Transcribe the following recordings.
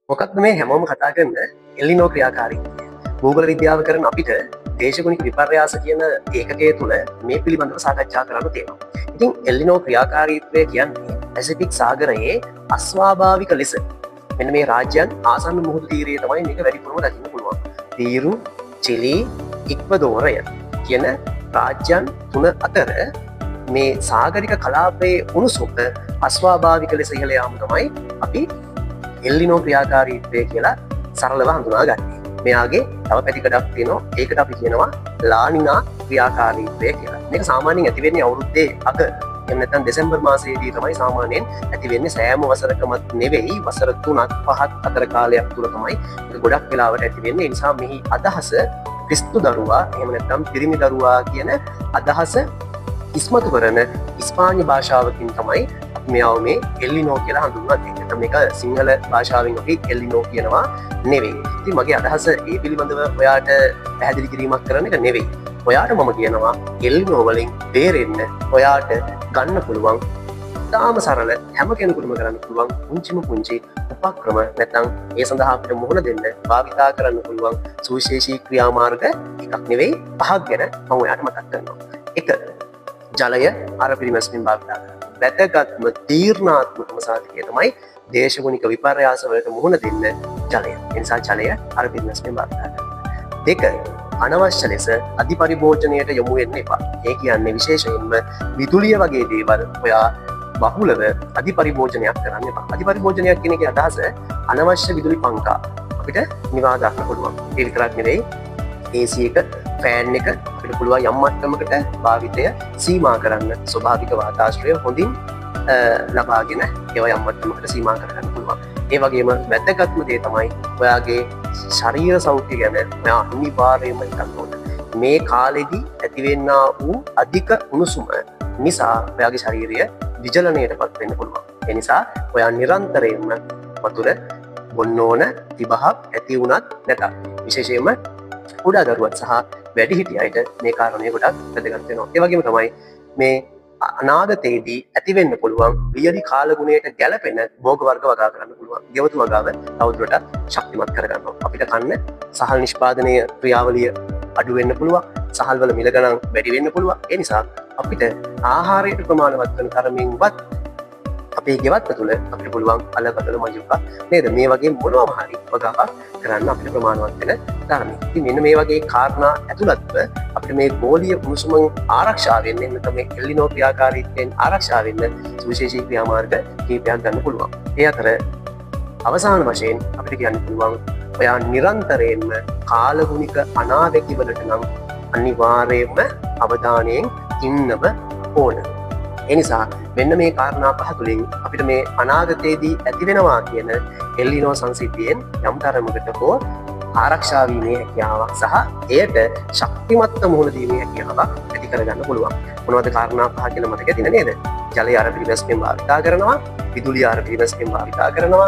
මොකක්ද මේ හැමෝම කතා කරන එල්ලිනෝ ක්‍රියාකාරීත්වය. භූගෝල විද්‍යාව කරන අපිට දේශගුණික විපර්යාස කියන ඒකකය තුළ මේ පිළිබඳව සාකච්ඡා කරන්න තියෙනවා. ඉතින් එල්ලිනෝ ක්‍රියාකාරීත්වය කියන්නේ පැසිෆික් සාගරයේ අස්වාභාවික ලෙස මෙන්න මේ රාජ්‍යයන් ආසන්න මුහුදු තීරයේ තමයි මේක වැඩිපුරම දකින්න පුළුවන්. පීරු, චිලි, ඉක්වදෝරය කියන රාජ්‍යයන් තුන අතර මේ සාගරික කලාපයේ උණුසුම අස්වාභාවික ලෙස ඉහළ යාම තමයි අපි එල්ලිනෝ ක්‍රියාකාරීත්වය කියලා සරලව හඳුනා ගන්නේ. මෙයාගේ තව පැතිකඩක් තියෙනවා. ඒකට අපි කියනවා ලානිනා ක්‍රියාකාරීත්වය කියලා. මේක සාමාන්‍යයෙන් ඇති වෙන්නේ අවුරුද්දේ අග එහෙම නැත්නම් දෙසැම්බර් මාසයේදී තමයි සාමාන්‍යයෙන් ඇති වෙන්නේ. සෑම වසරකමත් නෙවෙයි, වසර 3ක් 5ක් අතර කාලයක් තුල තමයි මේක ගොඩක් වෙලාවට ඇති වෙන්නේ. ඒ නිසා මෙහි අදහස ක්‍රිස්තු දරුවා එහෙම නැත්නම් පිරිමි දරුවා කියන අදහස ඉස්මතු කරන ඉස්පාඤ්ඤ භාෂාවකින් තමයි මෙයාව මේ එල්ලිනෝ කියලා හඳුන්වන්නේ. නැත්නම් මේක සිංහල භාෂාවෙන් අපි එල්ලිනෝ කියනවා නෙවෙයි. ඉතින් මගේ අදහස ඒ පිළිබඳව ඔයාට පැහැදිලි කිරීමක් කරන එක නෙවෙයි. ඔයාට මම කියනවා එල්ලිනෝ වලින් බේරෙන්න ඔයාට ගන්න පුළුවන් තාම සරල හැම කෙනෙකුටම කරන්න පුළුවන් පුංචි උපක්‍රම නැත්නම් ඒ සඳහා අපිට මුහුණ දෙන්න භාවිතා කරන්න පුළුවන් සුවිශේෂී ක්‍රියාමාර්ග එකක් නෙවෙයි, පහක් ගැන මම ඔයාට මතක් කරනවා. 1. ජලය අර පිරිමැස්මෙන් භාවිතා කරන්න. වැදගත්ම තීරණාත්මකම සාධකය තමයි දේශගුණික විපර්යාස වලට මුහුණ දෙන්න ජලය. ඒ නිසා ජලය අර පිරිමැස්මෙන් භාවිතා කරන්න. 2. අනවශ්‍ය ලෙස අධිපරිභෝජනයට යොමු වෙන්න එපා. ඒ කියන්නේ විශේෂයෙන්ම විදුලිය වගේ දේවල් ඔයා බහුලව අධිපරිභෝජනයක් කරන්න එපා. අධිපරිභෝජනයක් කියන එකේ අදහස අනවශ්‍ය විදුලි පංකා අපිට නිවා ගන්න පුළුවන්. ඒ විතරක් නෙවෙයි, AC එක, ෆෑන් එක අපිට පුළුවන් යම් මට්ටමකට භාවිතය සීමා කරන්න. ස්වභාවික වාතාශ්‍රය හොඳින් ලබාගෙන ඒවා යම් මට්ටමකට සීමා කරගන්න පුළුවන්. ඒ වගේම වැදගත්ම දේ තමයි ඔයාගේ ශරීර සෞඛ්‍ය ගැන ඔයා අනිවාර්යයෙන්ම හිතන්න ඕන. මේ කාලෙදී ඇතිවෙන්නා වූ අධික උණුසුම නිසා ඔයාගේ ශරීරය විචලනයටපත් වෙන්න පුළුවන්. ඒ නිසා ඔයා නිරන්තරයෙන්ම වතුර බොන්න ඕන, තිබහක් ඇති වුණත් නැතත්. විශේෂයෙන්ම කුඩා දරුවන් සහ වැඩිහිටියන්ට මේ කාරණය ගොඩක් වැදගත් වෙනවා. ඒ වගේම තමයි මේ අනාගතයේදී ඇතිවෙන්න පුළුවන් වියලි කාලගුණයට ගැලපෙන භෝග වර්ග වගා කරන්න පුළුවන්. ගෙවතු වගාව තවදුරටත් ශක්තිමත් කරගන්නවා. අපිට කන්න සහල් නිෂ්පාදනය ක්‍රියාවලිය අඩු වෙන්න පුළුවන්. සහල් වල මිල ගණන් වැඩි වෙන්න පුළුවන්. ඒ නිසා අපිට ආහාරයට ප්‍රමාණවත් වෙන තරමින්වත් අපේ ගෙවත්ත තුළ අපිට පුළුවන් අලබදල මජුකා නේද මේ වගේ මොනවම හරි වගාවක් කරන්න අපිට ප්‍රමාණවත් වෙන තරමින්. ඉතින් මෙන්න මේ වගේ කාරණා ඇතුළත්ව අපිට මේ ගෝලීය උණුසුම ආරක්ෂා වෙන්න නැත්නම් මේ එල්ලිනෝ ක්‍රියාකාරීත්වයෙන් ආරක්ෂා වෙන්න සුවිශේෂී ක්‍රියාමාර්ග කීපයක් ගන්න පුළුවන්. ඒ අතර අවසාන වශයෙන් අපිට කියන්න පුළුවන් ඔයා නිරන්තරයෙන්ම කාලගුණික අනාවැකි වලට නම් අනිවාර්යයෙන්ම අවධානයෙන් ඉන්නම ඕන. ඒ නිසා මෙන්න මේ කාරණා පහ තුළින් අපිට මේ අනාගතයේදී ඇතිවෙනවා කියන එල්ලිනෝ සංසිද්ධියෙන් යම් තරමකට හෝ ආරක්ෂා වීමේ හැකියාවක් සහ එයට ශක්තිමත්ව මුහුණ දීමේ හැකියාවක් ඇති කරගන්න පුළුවන්. මොනවද කාරණා පහ කියලා මතක තියෙන නේද? ජලය අර පිළිවෙස්යෙන් භාවිතා කරනවා, විදුලිය අර පිළිවෙස්යෙන් භාවිතා කරනවා,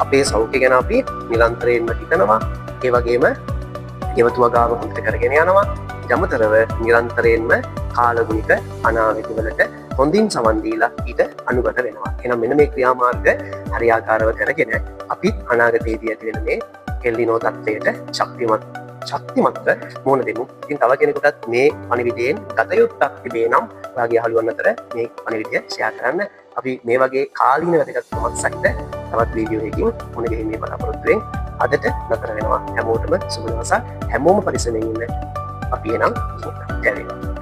අපේ සෞඛ්‍ය ගැන අපි නිරන්තරයෙන්ම හිතනවා, ඒ වගේම ගෙවතු වගාව හොඳට කරගෙන යනවා, යමතරව නිරන්තරයෙන්ම කාලගුණික අනාවැකි වලට හොඳින් සවන් දීලා ඊට අනුගත වෙනවා. එහෙනම් මෙන්න මේ ක්‍රියාමාර්ග හරියාකාරව කරගෙන අපිත් අනාගතයේදී ඇති වෙන මේ එල්ලිනෝ තත්ත්වයට ශක්තිමත්ව මුහුණ දෙමු. ඉතින් තව කෙනෙකුටත් මේ පණිවිඩයෙන් ගත යුත්තක් තිබේ නම් ඔයාගේ යහළුවන් අතර මේ පණිවිඩය ෂෙයා කරන්න. අපි මේ වගේ කාලීන වැදගත්කමක් සහිත තවත් වීඩියෝ එකකින් මුණ ගැහිීමේ බලාපොරොත්තු වෙමින් අදට නතර වෙනවා. හැමෝටම සුබ දවසක්. හැමෝම පරිස්සමෙන් ඉන්න. අපි එනම් ජය වේවා.